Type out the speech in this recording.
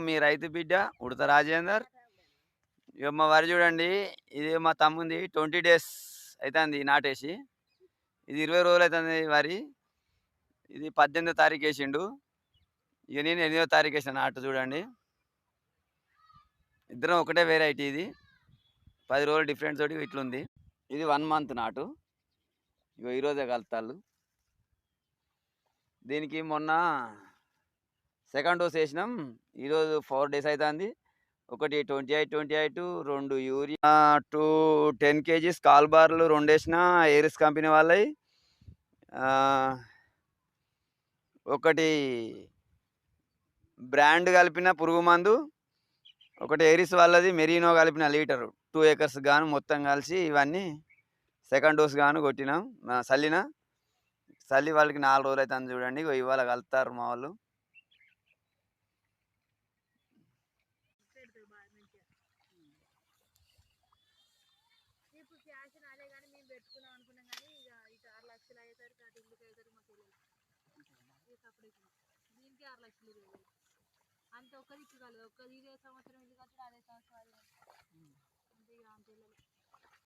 మీ రైతు బిడ్డ ఉడత రాజేందర్. ఇగ మా వరి చూడండి. ఇది మా తమ్ముంది 20 డేస్ అయితాంది నాటేసి. ఇది 20 రోజులైతాంది వరి. ఇది 18థ్ తారీఖేసిండు. ఇగ నేను 8వ తారీఖేసిన నాటు చూడండి. ఇద్దరం ఒకటే వెరైటీ ఇది. 10 రోజులు డిఫరెన్స్ తోటి ఇట్లుంది. ఇది 1 మంత్ నాటు. ఇగో ఈరోజే కలుతాళ్ళు. దీనికి మొన్న సెకండ్ డోస్ ఏసినాం. ఈరోజు 4 డేస్ అయితాంది. ఒకటి 28, 2 యూరియా 10 కేజీస్ కాల్ బార్లు 2 ఏసినా ఏరిస్ కంపెనీ వాళ్ళయి. ఒకటి బ్రాండ్ కలిపిన పురుగు మందు, ఒకటి ఏరిస్ వాళ్ళది మెరీనో కలిపిన లీటరు 2 ఏకర్స్ గాను మొత్తం కలిసి ఇవన్నీ సెకండ్ డోస్ గాను కొట్టినాం. చల్లి వాళ్ళకి 4 రోజులు అవుతుంది చూడండి. ఇగో ఇవాళ కలుతారు మా వాళ్ళు. దీనికి 6 లక్షలు అంతే ఒక్క దిక్కు కాలేదు. ఒక్క ఇదే సంవత్సరం ఇది కట్టాలి, అదే సంవత్సరం అంతే అంతే